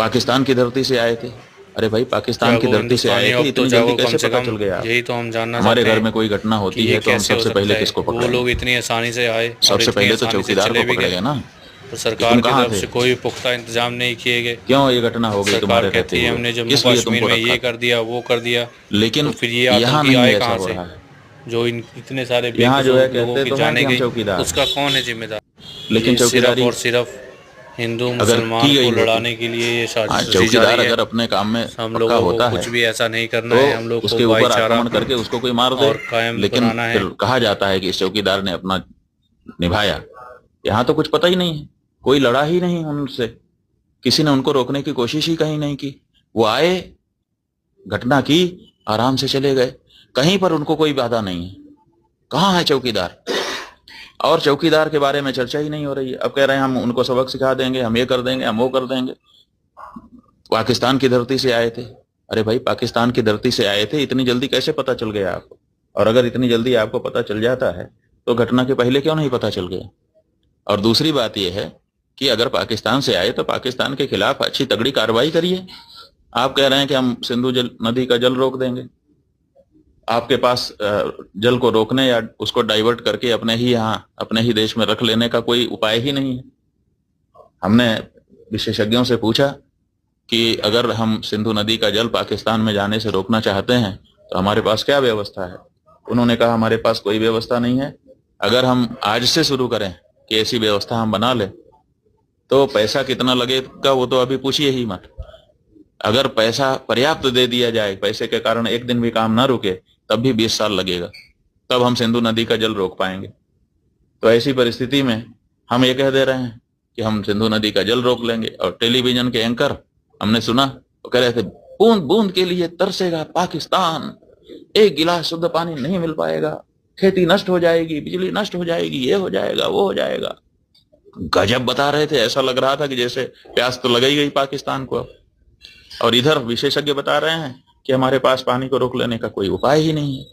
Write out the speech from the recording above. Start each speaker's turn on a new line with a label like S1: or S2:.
S1: पाकिस्तान की धरती से आए थे। अरे भाई, पाकिस्तान की धरती से आए थे, इतनी जल्दी कैसे पता चल गया?
S2: यही तो हम जानना
S1: हमारे
S2: चाहते
S1: घर
S2: हैं
S1: में कोई घटना
S2: कि
S1: होती
S2: ये
S1: है तो हम
S2: कैसे हो
S1: सबसे पहले
S2: सकता है।
S1: किसको
S2: वो
S1: पकड़ेंगे?
S2: लोग इतनी आसानी से आए और
S1: सबसे
S2: इतनी
S1: पहले तो
S2: आसानी से
S1: चौकीदार को
S2: चले भी गए
S1: पकड़ेंगे ना,
S2: और
S1: कि
S2: सरकार
S1: तुम
S2: की
S1: कहाँ
S2: तरफ
S1: थे,
S2: से कोई पुख्ता इंतजाम नहीं किए गए।
S1: क्यों ये घटना हो गई
S2: सरकार
S1: तुम्हारे रहते
S2: कहती है
S1: हुए,
S2: हमने जम्मू
S1: किस लिए
S2: कश्मीर
S1: तुमको
S2: में
S1: रखा
S2: ये
S1: था?
S2: कर दिया, वो कर दिया। तो
S1: लेकिन
S2: फिर ये
S1: यहाँ
S2: आतंकी
S1: नहीं
S2: आए
S1: ऐसा
S2: कहाँ
S1: हो
S2: से,
S1: रहा है।
S2: जो इन इतने सारे
S1: यहाँ जो है
S2: बेकसूर लोगों
S1: कहते
S2: की
S1: तो हैं कि
S2: जाने
S1: हम
S2: गई,
S1: चौकीदार हैं,
S2: उसका कौन है जिम्मेदार?
S1: लेकिन
S2: ये सिर्फ
S1: चौकीदारी
S2: और सिर्फ हिंदू
S1: अगर
S2: मुसलमान
S1: की
S2: को
S1: गई होती,
S2: लड़ाने के लिए ये
S1: हाँ,
S2: साजिश रची जा
S1: चौकीदार
S2: रही है।
S1: अगर अपने काम में
S2: हम
S1: पक्का
S2: लोगों को
S1: होता है
S2: कुछ भी ऐसा नहीं करना
S1: तो
S2: है, हम लोग को
S1: उसके ऊपर
S2: भाईचारा
S1: आक्रमण करके उसको कोई मार दे।
S2: और कायम
S1: लेकिन
S2: बनाना
S1: फिर
S2: है।
S1: कहा जाता है कि इस चौकीदार ने अपना निभाया। यहाँ तो कुछ पता ही नहीं है, कोई लड़ा ही नहीं उनसे, किसी ने उनको रोकने की कोशिश ही कहीं नहीं की। वो आए, घटना की, आराम से चले गए, कहीं पर उनको कोई बाधा नहीं है। कहाँ है चौकीदार? और चौकीदार के बारे में चर्चा ही नहीं हो रही है। अब कह रहे हैं हम उनको सबक सिखा देंगे, हम ये कर देंगे, हम वो कर देंगे। पाकिस्तान की धरती से आए थे। अरे भाई, पाकिस्तान की धरती से आए थे, इतनी जल्दी कैसे पता चल गया आपको? और अगर इतनी जल्दी आपको पता चल जाता है तो घटना के पहले क्यों नहीं पता चल गया? और दूसरी बात यह है कि अगर पाकिस्तान से आए तो पाकिस्तान के खिलाफ अच्छी तगड़ी कार्रवाई करिए। आप कह रहे हैं कि हम सिंधु नदी का जल रोक देंगे। आपके पास जल को रोकने या उसको डाइवर्ट करके अपने ही यहाँ, अपने ही देश में रख लेने का कोई उपाय ही नहीं है। हमने विशेषज्ञों से पूछा कि अगर हम सिंधु नदी का जल पाकिस्तान में जाने से रोकना चाहते हैं तो हमारे पास क्या व्यवस्था है? उन्होंने कहा हमारे पास कोई व्यवस्था नहीं है। अगर हम आज से शुरू करें कि ऐसी व्यवस्था हम बना लें तो पैसा कितना लगेगा वो तो अभी पूछिए ही मत। अगर पैसा पर्याप्त दे दिया जाए, पैसे के कारण एक दिन भी काम ना रुके, तब भी 20 साल लगेगा, तब हम सिंधु नदी का जल रोक पाएंगे। तो ऐसी परिस्थिति में हम ये कह दे रहे हैं कि हम सिंधु नदी का जल रोक लेंगे। और टेलीविजन के एंकर हमने सुना वो कह रहे थे बूंद बूंद के लिए तरसेगा पाकिस्तान, एक गिलास शुद्ध पानी नहीं मिल पाएगा, खेती नष्ट हो जाएगी, बिजली नष्ट हो जाएगी, ये हो जाएगा, वो हो जाएगा। गजब बता रहे थे, ऐसा लग रहा था कि जैसे प्यास तो लग ही गई पाकिस्तान को। और इधर विशेषज्ञ बता रहे हैं कि हमारे पास पानी को रोक लेने का कोई उपाय ही नहीं है।